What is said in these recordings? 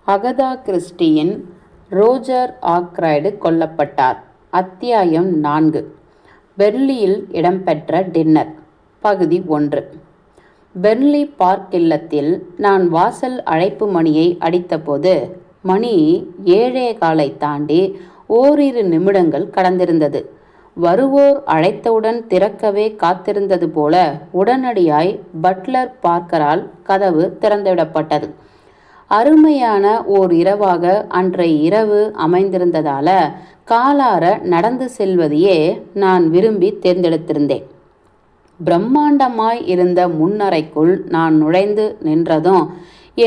Agatha கிறிஸ்டியின் Roger ஆக்ராய்டு கொல்லப்பட்டார். அத்தியாயம் 4. பெர்லியில் இடம்பெற்ற டின்னர். பகுதி 1. பெர்லி பார்க் இல்லத்தில் நான் வாசல் அழைப்பு மணியை அடித்தபோது மணி 7:15 தாண்டி ஓரிரு நிமிடங்கள் கடந்திருந்தது. வருவோர் அழைத்தவுடன் திறக்கவே காத்திருந்தது போல உடனடியாய் பட்லர் பார்க்கரால் கதவு திறந்துவிடப்பட்டது. அருமையான ஓர் இரவாக அன்றைய இரவு அமைந்திருந்ததால காலார நடந்து செல்வதையே நான் விரும்பி தேர்ந்தெடுத்திருந்தேன். பிரம்மாண்டமாய் இருந்த முன்னறைக்குள் நான் நுழைந்து நின்றதும்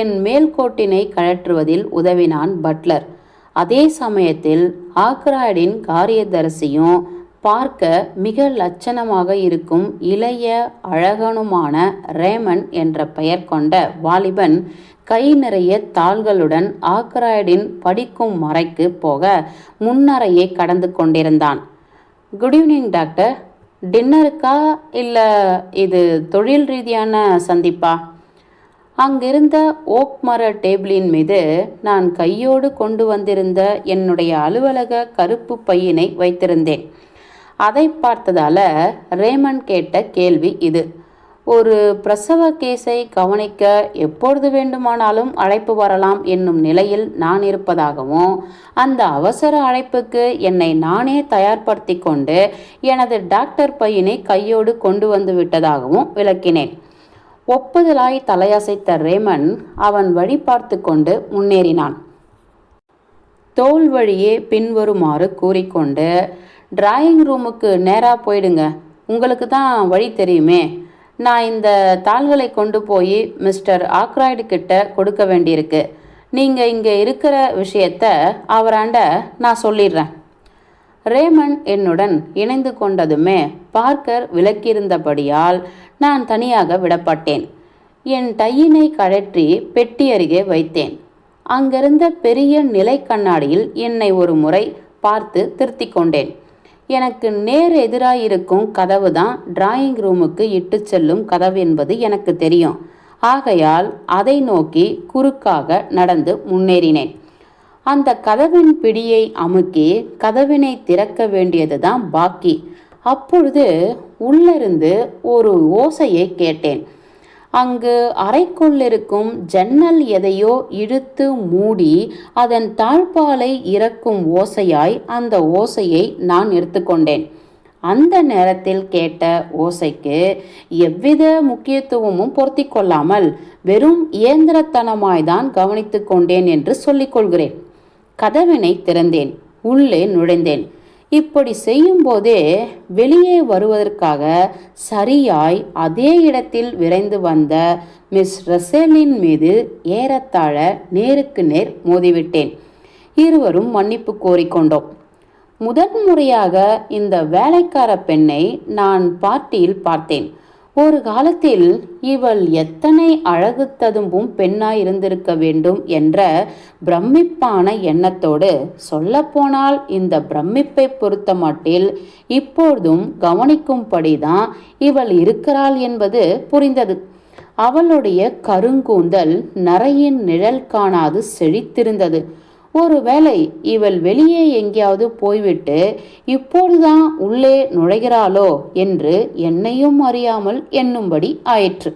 என் மேல்கோட்டினை கழற்றுவதில் உதவினான் பட்லர். அதே சமயத்தில் ஆக்ராய்டின் காரியதரிசியும் பார்க்க மிக லட்சணமாக இருக்கும் இளைய அழகனுமான ரேமன் என்ற பெயர் கொண்ட வாலிபன் கை நிறைய தாள்களுடன் ஆக்ராய்டின் படிக்கும் மறைக்கு போக முன்னறையை கடந்து கொண்டிருந்தான். Good evening doctor. டின்னருக்கா இல்லை இது தொழில் ரீதியான சந்திப்பா? அங்கிருந்த ஓக் மர டேபிளின் மீது நான் கையோடு கொண்டு வந்திருந்த என்னுடைய அலுவலக கருப்பு பையினை வைத்திருந்தேன். அதை பார்த்ததால ரேமன் கேட்ட கேள்வி இது. ஒரு பிரசவ கேஸை கவனிக்க எப்பொழுது வேண்டுமானாலும் அழைப்பு வரலாம் என்னும் நிலையில் நான் இருப்பதாகவும் அந்த அவசர அழைப்புக்கு என்னை நானே தயார்படுத்தி கொண்டு எனது டாக்டர் பையனை கையோடு கொண்டு வந்து விட்டதாகவும் விளக்கினேன். ஒப்புதலாய் தலையசைத்த ரேமன் அவன் வழி பார்த்து கொண்டு முன்னேறினான். தோல் வழியே பின்வருமாறு கூறிக்கொண்டு, டிராயிங் ரூமுக்கு நேராக போயிடுங்க, உங்களுக்கு தான் வழி தெரியுமே. நான் இந்த தாள்களை கொண்டு போய் மிஸ்டர் ஆக்ராய்டு கிட்ட கொடுக்க வேண்டியிருக்கு. நீங்கள் இங்கே இருக்கிற விஷயத்த அவராண்ட நான் சொல்லிடுறேன். ரேமன் என்னுடன் இணைந்து கொண்டதுமே பார்க்கர் விலக்கியிருந்தபடியால் நான் தனியாக விடப்பட்டேன். என் டையினை கழற்றி பெட்டி அருகே வைத்தேன். அங்கிருந்த பெரிய நிலை கண்ணாடியில் என்னை ஒரு முறை பார்த்து திருத்தி கொண்டேன். எனக்கு நேர் எதிராயிருக்கும் கதவு தான் டிராயிங் ரூமுக்கு இட்டு செல்லும் கதவு என்பது எனக்கு தெரியும். ஆகையால் அதை நோக்கி குறுக்காக நடந்து முன்னேறினேன். அந்த கதவின் பிடியை அமுக்கி கதவினை திறக்க வேண்டியது தான் பாக்கி. அப்பொழுது உள்ளிருந்து ஒரு ஓசையை கேட்டேன். அங்கு அறைக்குள்ளிருக்கும் ஜன்னல் எதையோ இழுத்து மூடி அதன் தாழ்பாலை இறக்கும் ஓசையாய் அந்த ஓசையை நான் எடுத்துக்கொண்டேன். அந்த நேரத்தில் கேட்ட ஓசைக்கு எவ்வித முக்கியத்துவமும் பொருத்தி கொள்ளாமல் வெறும் இயந்திரத்தனமாய்தான் கவனித்து கொண்டேன் என்று சொல்லிக்கொள்கிறேன். கதவினை திறந்தேன், உள்ளே நுழைந்தேன். இப்படி செய்யும் போதே வெளியே வருவதற்காக சரியாய் அதே இடத்தில் விரைந்து வந்த மிஸ் ரசேலின் மீது ஏறத்தாழ நேருக்கு நேர் மோதிவிட்டேன். இருவரும் மன்னிப்பு கோரிக்கொண்டோம். முதன்முறையாக இந்த வேலைக்கார பெண்ணை நான் பார்ட்டியில் பார்த்தேன். ஒரு காலத்தில் இவள் எத்தனை அழகு ததும்பும் பெண்ணாய் இருந்திருக்க வேண்டும் என்ற பிரமிப்பான எண்ணத்தோடு, சொல்லப்போனால் இந்த பிரமிப்பை பொறுத்த மட்டில் இப்பொழுதும் கவனிக்கும்படிதான் இவள் இருக்கிறாள் என்பது புரிந்தது. அவளுடைய கருங்கூந்தல் நரையின் நிழல் காணாது செழித்திருந்தது. ஒருவேளை இவள் வெளியே எங்கேயாவது போய்விட்டு இப்போதுதான் உள்ளே நுழைகிறாளோ என்று என்னையும் அறியாமல் எண்ணும்படி ஆயிற்று.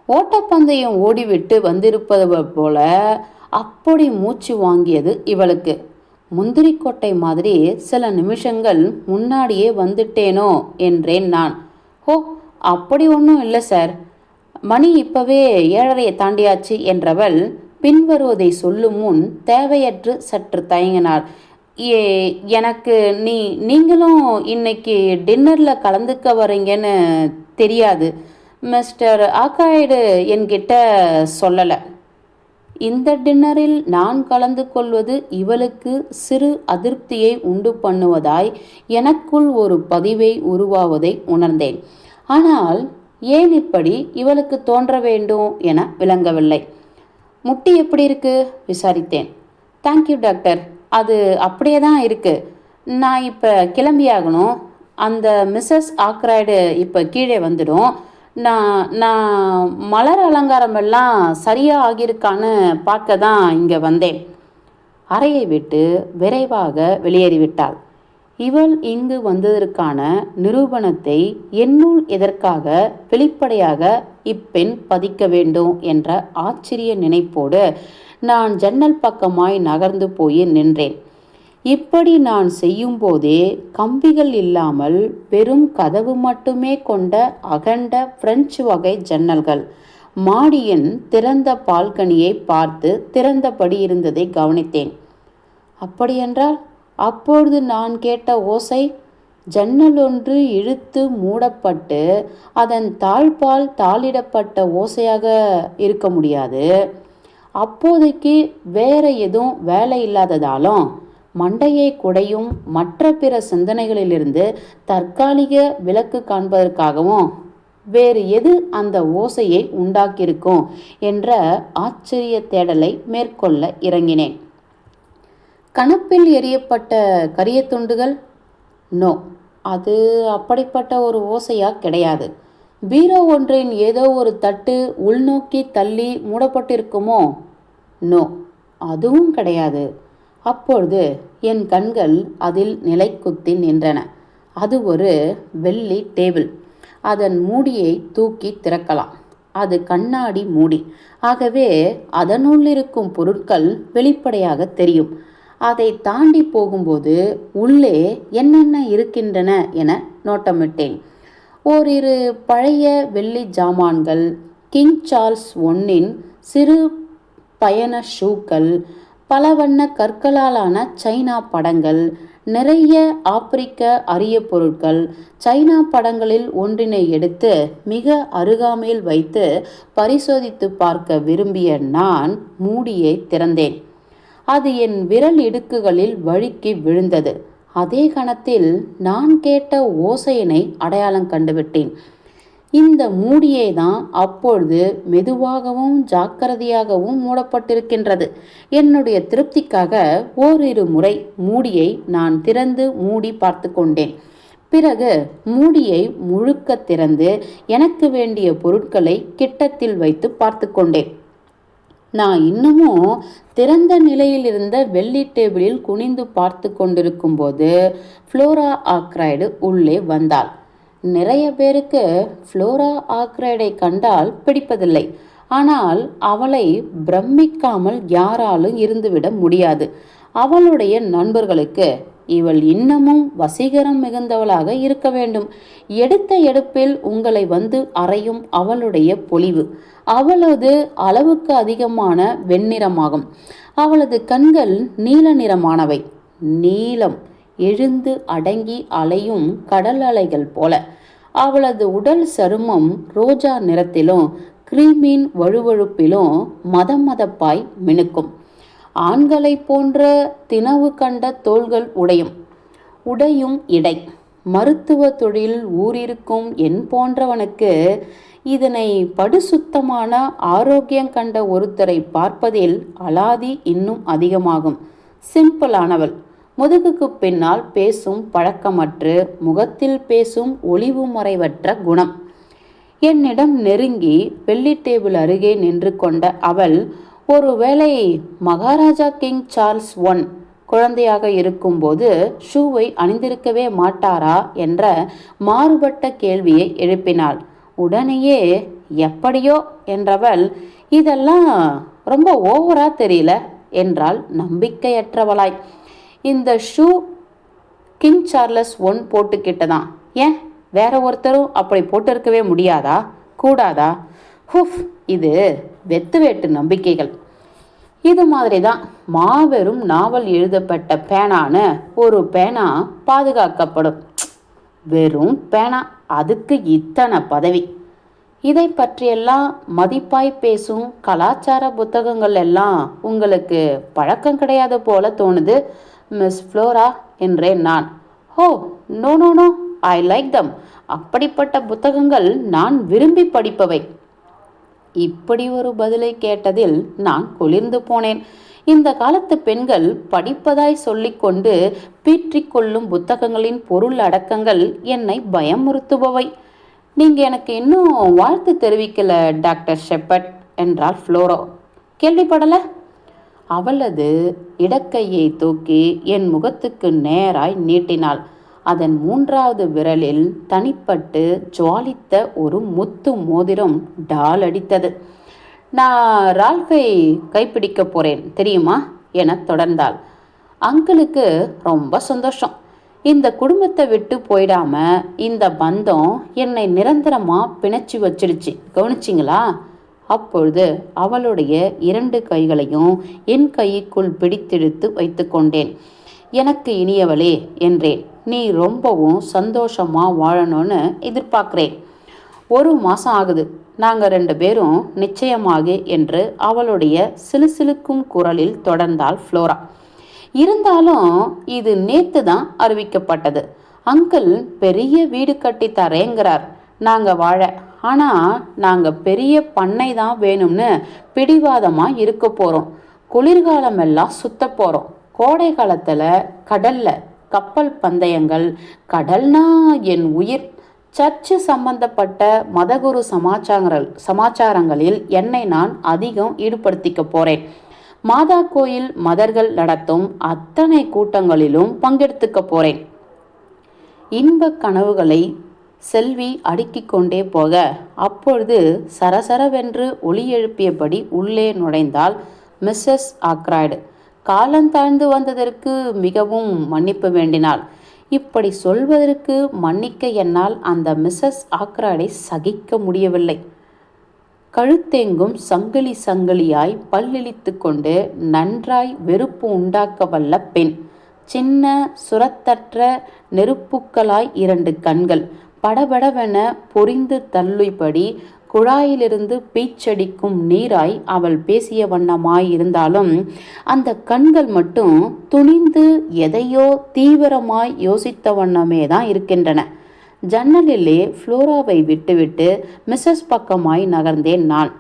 ஓட்டப்பந்தயம் ஓடிவிட்டு வந்திருப்பது போல அப்படி மூச்சு வாங்கியது இவளுக்கு. முந்திரிக்கொட்டை மாதிரி சில நிமிஷங்கள் முன்னாடியே வந்துட்டேனோ என்றேன் நான். ஓ, அப்படி ஒன்றும் இல்லை சார், மணி இப்பவே 7:30 தாண்டியாச்சு என்றவள் பின்வருவதை சொல்லும் முன் தேவையற்று சற்று தயங்கினார். எனக்கு நீங்களும் இன்னைக்கு டின்னரில் கலந்துக்க வரீங்கன்னு தெரியாது. மிஸ்டர் ஆக்ராய்டு என்கிட்ட சொல்லலை. இந்த டின்னரில் நான் கலந்து கொள்வது இவளுக்கு சிறு அதிருப்தியை உண்டு பண்ணுவதாய் எனக்குள் ஒரு பதிவை உருவாவதை உணர்ந்தேன். ஆனால் ஏன் இப்படி இவளுக்கு தோன்ற வேண்டும் என விளங்கவில்லை. முட்டி எப்படி இருக்கு விசாரித்தேன். தேங்க்யூ டாக்டர், அது அப்படியே தான் இருக்கு. நான் இப்போ கிளம்பியாகணும். அந்த மிஸ்ஸஸ் ஆக்ராய்டு இப்போ கீழே வந்துடும். நான் நான் மலர் அலங்காரம் எல்லாம் சரியாக ஆகியிருக்கான்னு பார்க்க தான் இங்கே வந்தேன். அறையை விட்டு விரைவாக வெளியேறிவிட்டாள். இவள் இங்கு வந்ததற்கான நிரூபணத்தை என்னுள் எதற்காக வெளிப்படையாக இப்பெண் பதிக்க வேண்டும் என்ற ஆச்சரிய நினைப்போடு நான் ஜன்னல் பக்கமாய் நகர்ந்து போய் நின்றேன். இப்படி நான் செய்யும்போதே கம்பிகள் இல்லாமல் வெறும் கதவு மட்டுமே கொண்ட அகண்ட பிரெஞ்சு வகை ஜன்னல்கள் மாடியின் திறந்த பால்கனியை பார்த்து திறந்தபடி இருந்ததை கவனித்தேன். அப்படியென்றால் அப்பொழுது நான் கேட்ட ஓசை ஜன்னல் ஒன்று இழுத்து மூடப்பட்டு அதன் தாழ்பால் தாளிடப்பட்ட ஓசையாக இருக்க முடியாது. அப்போதைக்கு வேற எதுவும் வேலை இல்லாததாலும் மண்டையை குடையும் மற்ற பிற சிந்தனைகளிலிருந்து தற்காலிக விலக்கு காண்பதற்காகவும் வேறு எது அந்த ஓசையை உண்டாக்கியிருக்கும் என்ற ஆச்சரிய தேடலை மேற்கொள்ள இறங்கினேன். கணப்பில் எரியப்பட்ட கரிய துண்டுகள்? நோ, அது அப்படிப்பட்ட ஒரு ஓசையா கிடையாது. பீரோ ஒன்றின் ஏதோ ஒரு தட்டு உள்நோக்கி தள்ளி மூடப்பட்டிருக்குமோ? நோ, அதுவும் கிடையாது. அப்பொழுது என் கண்கள் அதில் நிலை குத்தி நின்றன. அது ஒரு வெள்ளி டேபிள். அதன் மூடியை தூக்கி திறக்கலாம். அது கண்ணாடி மூடி. ஆகவே அதனுள் இருக்கும் பொருட்கள் வெளிப்படையாக தெரியும். அதை தாண்டி போகும்போது உள்ளே என்னென்ன இருக்கின்றன என நோட்டமிட்டேன். ஓரிரு பழைய வெள்ளி ஜாமான்கள், கிங் சார்ல்ஸ் ஒன்னின் சிறு பயண ஷூக்கள், பல வண்ண கற்களாலான சைனா படங்கள், நிறைய ஆப்பிரிக்க அரிய பொருட்கள். சைனா படங்களில் ஒன்றினை எடுத்து மிக அருகாமையில் வைத்து பரிசோதித்து பார்க்க விரும்பிய நான் மூடியை திறந்தேன். அது என் விரல் இடுக்குகளில் வழுக்கி விழுந்தது. அதே கணத்தில் நான் கேட்ட ஓசையினை அடையாளம் கண்டுவிட்டேன். இந்த மூடியே தான் அப்பொழுது மெதுவாகவும் ஜாக்கிரதையாகவும் மூடப்பட்டிருக்கின்றது. என்னுடைய திருப்திக்காக ஓரிரு முறை மூடியை நான் திறந்து மூடி பார்த்து கொண்டேன். பிறகு மூடியை முழுக்க திறந்து எனக்கு வேண்டிய பொருட்களை கிட்டத்தில் வைத்து பார்த்து கொண்டேன். நான் இன்னமும் திறந்த நிலையில் இருந்த வெள்ளி டேபிளில் குனிந்து பார்த்து கொண்டிருக்கும் போது ஃப்ளோரா ஆக்ரைடு உள்ளே வந்தாள். நிறைய பேருக்கு ஃப்ளோரா ஆக்ரைடை கண்டால் பிடிப்பதில்லை. ஆனால் அவளை பிரமிக்காமல் யாராலும் இருந்துவிட முடியாது. அவளுடைய நண்பர்களுக்கு இவள் இன்னமும் வசீகரம் மிகுந்தவளாக இருக்க வேண்டும். எடுத்த எடுப்பில் உங்களை வந்து அறையும் அவளுடைய பொலிவு, அவளது அளவுக்கு அதிகமான வெண்ணிறமாகும். அவளது கண்கள் நீல நிறமானவை. நீலம் எழுந்து அடங்கி அலையும் கடல் அலைகள் போல. அவளது உடல் சருமம் ரோஜா நிறத்திலும் கிரீமின் வழுவழுப்பிலும் மதமதப்பாய் மினுக்கும். ஆண்களை போன்ற தினவு கண்ட தோள்கள் உடையும் இடை. மருத்துவ தொழில் ஊரிருக்கும் என் போன்றவனுக்கு இதனை படுசுத்தமான ஆரோக்கியம் கண்ட ஒருத்தரை பார்ப்பதில் அலாதி இன்னும் அதிகமாகும். சிம்பிளானவள். முதுகுக்கு பின்னால் பேசும் பழக்கமற்று முகத்தில் பேசும் ஒளிவு மறைவற்ற குணம். என்னிடம் நெருங்கி வெள்ளி டேபிள் அருகே நின்று கொண்ட அவள் ஒருவேளை மகாராஜா கிங் சார்ல்ஸ் ஒன் குழந்தையாக இருக்கும்போது ஷூவை அணிந்திருக்கவே மாட்டாரா என்ற மாறுபட்ட கேள்வியை எழுப்பினாள். உடனேயே எப்படியோ என்றவள், இதெல்லாம் ரொம்ப ஓவரா தெரியல என்றாள் நம்பிக்கையற்றவளாய். இந்த ஷூ கிங் சார்லஸ் ஒன் போட்டுக்கிட்டதான், ஏன் வேற ஒருத்தரும் அப்படி போட்டிருக்கவே முடியாதா, கூடாதா? ஹுஃப், இது வெத்து வேட்டு நம்பிக்கைகள். இது மாதிரி தான் மாபெரும் நாவல் எழுதப்பட்ட பேனான்னு ஒரு பேனா பாதுகாக்கப்படும். வெறும் பேனா, அதுக்கு இத்தனை பதவி. இதை பற்றியெல்லாம் மதிப்பாய் பேசும் கலாச்சார புத்தகங்கள் எல்லாம் உங்களுக்கு பழக்கம் கிடையாது போல தோணுது மிஸ் ஃப்ளோரா என்றேன் நான். Oh no no no, I like them. அப்படிப்பட்ட புத்தகங்கள் நான் விரும்பி படிப்பவை. இப்படி ஒரு பதிலை கேட்டதில் நான் குளிர்ந்து போனேன். இந்த காலத்து பெண்கள் படிப்பதாய் சொல்லிக்கொண்டு பீற்றிக்கொள்ளும் புத்தகங்களின் பொருள் அடக்கங்கள் என்னை பயமுறுத்துபவை. நீங்கள் எனக்கு இன்னும் வாழ்த்து தெரிவிக்கல டாக்டர் ஷெப்பர்ட் என்றாள் ஃப்ளோரா. கேள்விப்படலை? அவளது இடக்கையை தூக்கி என் முகத்துக்கு நேராய் நீட்டினாள். அதன் 3வது விரலில் தனிப்பட்டு ஜுவாலித்த ஒரு முத்து மோதிரம் டால் அடித்தது. நான் ரால்ஃபை கைப்பிடிக்க போகிறேன் தெரியுமா என தொடர்ந்தாள். அங்கிளுக்கு ரொம்ப சந்தோஷம். இந்த குடும்பத்தை விட்டு போயிடாம இந்த பந்தம் என்னை நிரந்தரமாக பிணைச்சி வச்சிருச்சு, கவனிச்சிங்களா? அப்பொழுது அவளுடைய 2 கைகளையும் என் கைக்குள் பிடித்தெடுத்து வைத்து கொண்டேன். எனக்கு இனியவளே என்றேன், நீ ரொம்பவும் சந்தோஷமா வாழணும்னு எதிர்பார்க்கிறேன். 1 மாதம் ஆகுது நாங்கள் 2 பேரும் நிச்சயமாக என்று அவளுடைய சிலுசிலுக்கும் குரலில் தொடர்ந்தாள் ஃப்ளோரா. இருந்தாலும் இது நேத்து தான் அறிவிக்கப்பட்டது. அங்கிள் பெரிய வீடு கட்டி தரேங்கிறார் நாங்கள் வாழ. ஆனால் நாங்கள் பெரிய பண்ணை தான் வேணும்னு பிடிவாதமாக இருக்க போகிறோம். குளிர்காலம் எல்லாம் சுத்த போகிறோம். கோடை காலத்தில் கடலில் கப்பல் பந்தயங்கள், கடல்னா என் உயிர். சர்ச்சு சம்பந்தப்பட்ட மதகுரு சமாச்சாரங்களில் என்னை நான் அதிகம் ஈடுபடுத்திக்க போகிறேன். மாதா கோயில் மதர்கள் நடத்தும் அத்தனை கூட்டங்களிலும் பங்கெடுத்துக்க போகிறேன். இன்ப கனவுகளை செல்வி அடுக்கிக் கொண்டே போக அப்பொழுது சரசரவென்று ஒலி எழுப்பியபடி உள்ளே நுழைந்தாள் மிஸ்ஸஸ் ஆக்ராய்டு. காலந்தாழ்ந்து வந்ததற்கு மிகவும் மன்னிப்பு வேண்டினாள். இப்படி சொல்வதற்கு மன்னிக்க என்னால் அந்த மிஸ்ஸஸ் ஆக்ராய்டை சகிக்க முடியவில்லை. கழுத்தெங்கும் சங்கிலி சங்கிலியாய் பல்லிழித்து கொண்டு நன்றாய் வெறுப்பு உண்டாக்க வல்ல பெண். சின்ன சுரத்தற்ற நெருப்புக்களாய் 2 கண்கள் படபடவென பொரிந்து தள்ளுபடி குழாயிலிருந்து பீச்சடிக்கும் நீராய் அவள் பேசிய வண்ணமாயிருந்தாலும் அந்த கண்கள் மட்டும் துணிந்து எதையோ தீவிரமாய் யோசித்த வண்ணமே தான் இருக்கின்றன. ஜன்னலிலே ஃப்ளோராவை விட்டுவிட்டு மிஸ்ஸஸ் பக்கமாய் நகர்ந்தேன் நான்.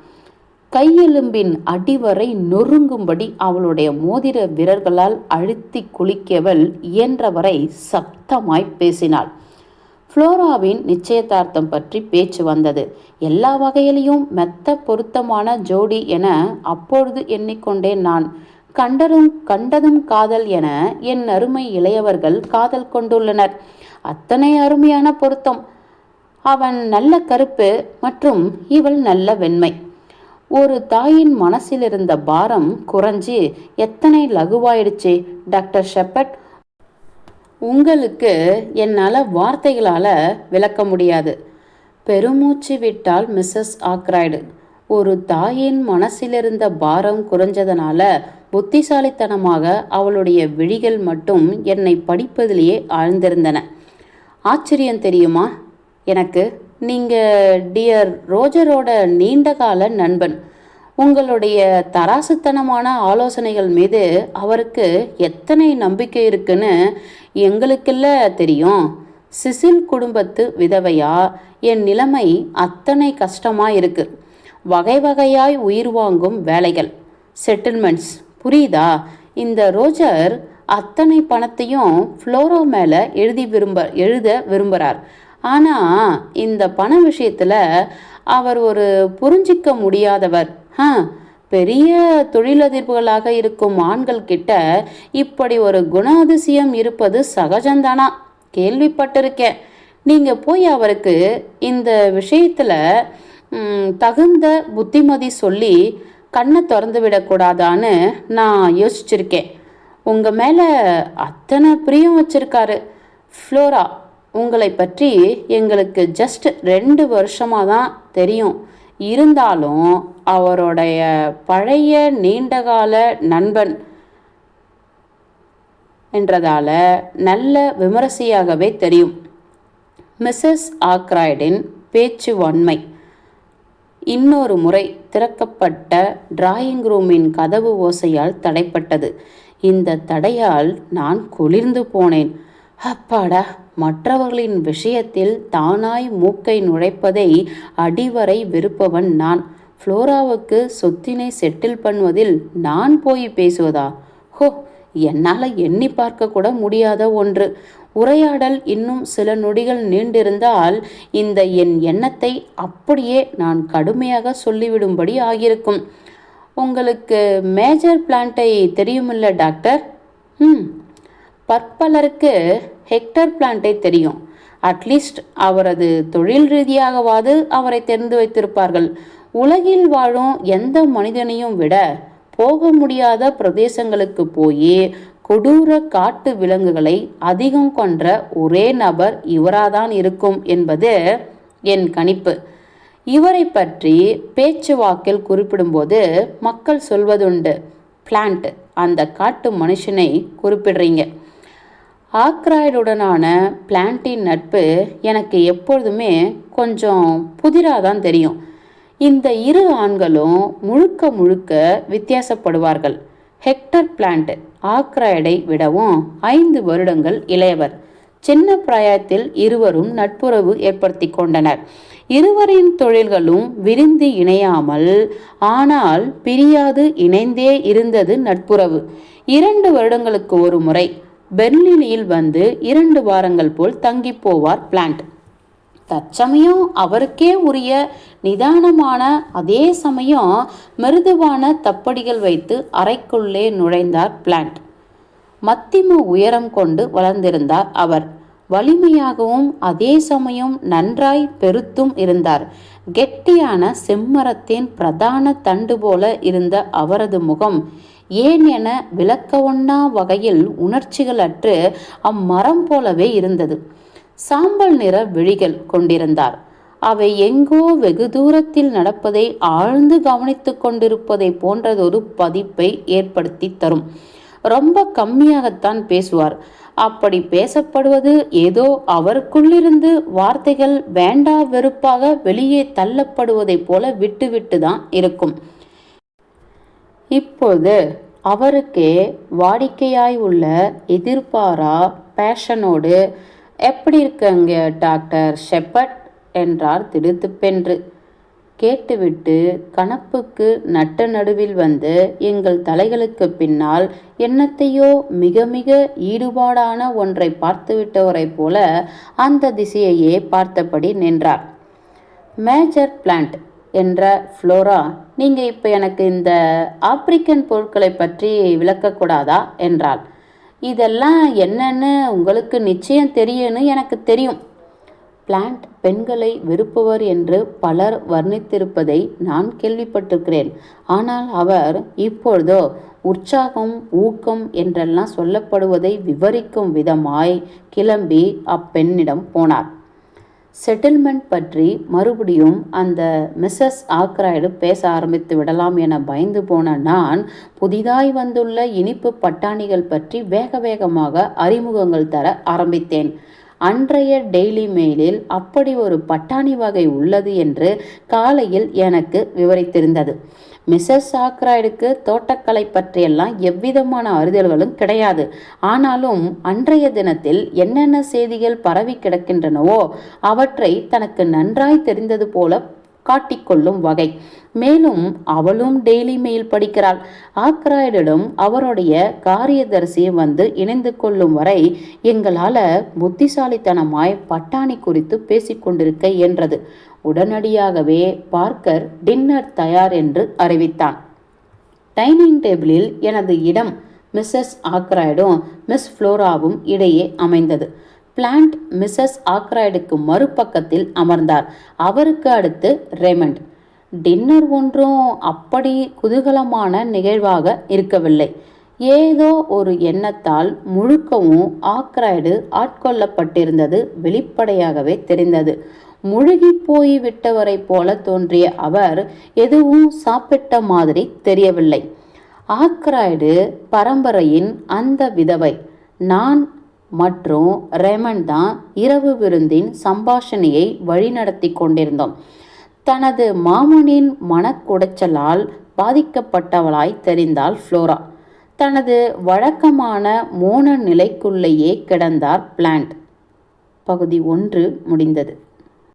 கையெலும்பின் அடிவரை நொறுங்கும்படி அவளுடைய மோதிர விரல்களால் அழுத்தி குளிக்கவள் இயன்றவரை சப்தமாய் பேசினாள். ஃப்ளோராவின் நிச்சயதார்த்தம் பற்றி பேச்சு வந்தது. எல்லா வகையிலையும் மெத்த பொருத்தமான ஜோடி என அப்பொழுது எண்ணிக்கொண்டேன் நான். கண்டதும் காதல் என என் அருமை இளையவர்கள் காதல் கொண்டுள்ளனர். அத்தனை அருமையான பொருத்தம். அவன் நல்ல கருப்பு மற்றும் இவள் நல்ல வெண்மை. ஒரு தாயின் மனசிலிருந்த பாரம் குறைஞ்சி எத்தனை லகுவாயிடுச்சு டாக்டர் ஷெப்பர்ட். உங்களுக்கு என்னால் வார்த்தைகளால் விளக்க முடியாது. பெருமூச்சு விட்டாள் மிஸ்ஸஸ் ஆக்ராய்டு. ஒரு தாயின் மனசிலிருந்த பாரம் குறைஞ்சதனால புத்திசாலித்தனமாக அவளுடைய விழிகள் மட்டும் என்னை படிப்பதிலேயே ஆழ்ந்திருந்தன. ஆச்சரியம் தெரியுமா எனக்கு? நீங்கள் டியர் ரோஜரோட நீண்டகால நண்பன். உங்களுடைய தராசுத்தனமான ஆலோசனைகள் மீது அவருக்கு எத்தனை நம்பிக்கை இருக்குன்னு எங்களுக்கெல்ல தெரியும். சிசில் குடும்பத்து விதவையா என் நிலைமை அத்தனை கஷ்டமாக இருக்கு. வகை வகையாய் உயிர் வாங்கும் வேலைகள், செட்டில்மெண்ட்ஸ், புரியுதா? இந்த ரோஜர் அத்தனை பணத்தையும் ஃப்ளோரா மேலே எழுத விரும்புகிறார். ஆனால் இந்த பண விஷயத்தில் அவர் ஒரு புரிஞ்சிக்க முடியாதவர். பெரிய தொழிலதிர்வுகளாக இருக்கும் ஆண்கள் கிட்ட இப்படி ஒரு குணாதிசயம் இருப்பது சகஜந்தானா? கேள்விப்பட்டிருக்கேன். நீங்கள் போய் அவருக்கு இந்த விஷயத்தில் தகுந்த புத்திமதி சொல்லி கண்ணை திறந்து விடக்கூடாதான்னு நான் யோசிச்சிருக்கேன். உங்கள் மேலே அத்தனை பிரியம் வச்சிருக்காரு. ஃப்ளோரா, உங்களை பற்றி எங்களுக்கு ஜஸ்ட் 2 வருஷமாக தான் தெரியும். இருந்தாலும் அவருடைய பழைய நீண்டகால நண்பன் என்றதால நல்ல விமரிசையாகவே தெரியும். மிஸ்ஸஸ் ஆக்ராய்டின் பேச்சு வன்மை இன்னொரு முறை திறக்கப்பட்ட டிராயிங் ரூமின் கதவு ஓசையால் தடைப்பட்டது. இந்த தடையால் நான் குளிர்ந்து போனேன். அப்பாடா, மற்றவர்களின் விஷயத்தில் தானாய் மூக்கை நுழைப்பதை அடிவரை வெறுப்பவன் நான். ஃப்ளோராவுக்கு சொத்தினை செட்டில் பண்ணுவதில் நான் போய் பேசுவதா? ஹோ, என்னால் எண்ணி பார்க்க கூட முடியாத ஒன்று. உரையாடல் இன்னும் சில நொடிகள் நீண்டிருந்தால் என் எண்ணத்தை அப்படியே நான் கடுமையாக சொல்லிவிடும்படி ஆகியிருக்கும். உங்களுக்கு மேஜர் பிளான்ட்டை தெரியுமில்ல டாக்டர்? பற்பலருக்கு ஹெக்டர் பிளான்ட்டை தெரியும். அட்லீஸ்ட் அவரது தொழில் ரீதியாகவாது அவரை தெரிந்து வைத்திருப்பார்கள். உலகில் வாழும் எந்த மனிதனையும் விட போக முடியாத பிரதேசங்களுக்கு போய் கொடூர காட்டு விலங்குகளை அதிகம் கொன்ற ஒரே நபர் இவராதான் இருக்கும் என்பது என் கணிப்பு. இவரை பற்றி பேச்சுவாக்கில் குறிப்பிடும்போது மக்கள் சொல்வதுண்டு, பிளான்ட், அந்த காட்டு மனுஷனை குறிப்பிடுறீங்க. ஆக்ராய்டுடனான பிளான்ட்டின் நட்பு எனக்கு எப்பொழுதுமே கொஞ்சம் புதிராக தான் தெரியும். இந்த இரு ஆண்களும் முழுக்க முழுக்க வித்தியாசப்படுவார்கள். ஹெக்டர் பிளான்ட் ஆக்ராய்டை விடவும் 5 வருடங்கள் இளையவர். சின்ன பிராயத்தில் இருவரும் நட்புறவு ஏற்படுத்தி கொண்டனர். இருவரின் தொழில்களும் விரிந்து இணையாமல் ஆனால் பிரியாது இணைந்தே இருந்தது நட்புறவு. 2 வருடங்களுக்கு ஒரு முறை பெர்லினில் வந்து 2 வாரங்கள் போல் தங்கி போவார் பிளான்ட். தற்சமயம் அவருக்கே உரிய நிதானமான அதே சமயம் மிருதுவான தப்படிகள் வைத்து அறைக்குள்ளே நுழைந்தார் பிளான்ட். மத்திம உயரம் கொண்டு வளர்ந்திருந்தார் அவர். வலிமையாகவும் அதே சமயம் நன்றாய் பெருத்தும் இருந்தார். கெட்டியான செம்மரத்தின் பிரதான தண்டு போல இருந்த அவரது முகம் ஏன் என விளக்கவொண்ணா வகையில் உணர்ச்சிகளற்று அம்மரம் போலவே இருந்தது. சாம்பல் நிற விழிகள் கொண்டிருந்தார். அவை எங்கோ வெகு தூரத்தில் நடப்பதை ஆழ்ந்து கவனித்து கொண்டிருப்பதை போன்றதொரு பதிப்பை ஏற்படுத்தி தரும். ரொம்ப கம்மியாகத்தான் பேசுவார். அப்படி பேசப்படுவது ஏதோ அவருக்குள்ளிருந்து வார்த்தைகள் வேண்டா வெறுப்பாக வெளியே தள்ளப்படுவதை போல விட்டு விட்டு தான் இருக்கும். இப்போது அவருக்கே வாடிக்கையாய் உள்ள எதிர்பாரா பேஷனோடு, எப்படி இருக்கங்க டாக்டர் ஷெப்பர்ட் என்றார் திடுத்துப்பென்று. கேட்டுவிட்டு கணப்புக்கு நட்ட நடுவில் வந்து எங்கள் தலைகளுக்கு பின்னால் என்னத்தையோ மிக மிக ஈடுபாடான ஒன்றை பார்த்துவிட்டவரைப் போல அந்த திசையையே பார்த்தபடி நின்றார். மேஜர் பிளான்ட் என்ற ஃப்ளோரா, நீங்கள் இப்போ எனக்கு இந்த ஆப்பிரிக்கன் பொருட்களை பற்றி விளக்கக்கூடாதா என்றாள். இதெல்லாம் என்னன்னு உங்களுக்கு நிச்சயம் தெரியும்னு எனக்கு தெரியும். பிளான்ட் பெண்களை வெறுப்பவர் என்று பலர் வர்ணித்திருப்பதை நான் கேள்விப்பட்டிருக்கிறேன். ஆனால் அவர் இப்பொழுதோ உற்சாகம், ஊக்கம் என்றெல்லாம் சொல்லப்படுவதை விவரிக்கும் விதமாய் கிளம்பி அப்பெண்ணிடம் போனார். செட்டில்மெண்ட் பற்றி மறுபடியும் அந்த மிஸ்ஸஸ் ஆக்ராய்டு பேச ஆரம்பித்து விடலாம் என பயந்து போன நான் புதிதாய் வந்துள்ள இனிப்பு பட்டாணிகள் பற்றி வேக வேகமாக அறிமுகங்கள் தர ஆரம்பித்தேன். அன்றைய டெய்லி மெயிலில் அப்படி ஒரு பட்டாணி வகை உள்ளது என்று காலையில் எனக்கு விவரித்திருந்தது. மிஸ்ஸஸ் ஆக்ராய்டுக்கு தோட்டக்கலை பற்றியெல்லாம் எவ்விதமான அறிதல்களும் கிடையாது. ஆனாலும் அன்றைய தினத்தில் என்னென்ன செய்திகள் பரவி கிடக்கின்றனவோ அவற்றை தனக்கு நன்றாய் தெரிந்தது போல காட்டிக்கொள்ளும் வகை. மேலும் அவளும் டெய்லி மெயில் படிக்கிறாள். ஆக்ராய்டிடம் அவருடைய காரியதரிசி வந்து இணைந்து கொள்ளும் வரை எங்களால் புத்திசாலித்தனமாய் பட்டாணி குறித்து பேசிக்கொண்டிருக்க என்றது. உடனடியாகவே பார்க்கர் டின்னர் தயார் என்று அறிவித்தான். டைனிங் டேபிளில் எனது இடம் மிஸ்ஸஸ் ஆக்ராய்டும் மிஸ் ஃப்ளோராவும் இடையே அமைந்தது. பிளான்ட் மிஸ்ஸஸ் ஆக்ராய்டுக்கு மறுபக்கத்தில் அமர்ந்தார். அவருக்கு அடுத்து ரெமண்ட். டின்னர் ஒன்றும் அப்படி குதூகலமான நிகழ்வாக இருக்கவில்லை. ஏதோ ஒரு எண்ணத்தால் முழுக்கவும் ஆக்ராய்டு ஆட்கொள்ளப்பட்டிருந்தது வெளிப்படையாகவே தெரிந்தது. முழுகி போய் விட்டவரை போல தோன்றிய அவர் எதுவும் சாப்பிட்ட மாதிரி தெரியவில்லை. ஆக்ராய்டு பரம்பரையின் அந்த விதவை நான் மற்றும் ரெமண்ட் தான் இரவு விருந்தின் சம்பாஷணையை வழிநடத்தி கொண்டிருந்தோம். தனது மாமனின் மனக்குடைச்சலால் பாதிக்கப்பட்டவளாய் தெரிந்தாள் ஃப்ளோரா. தனது வழக்கமான மோன நிலைக்குள்ளேயே கிடந்தார் பிளான்ட். பகுதி 1 முடிந்தது.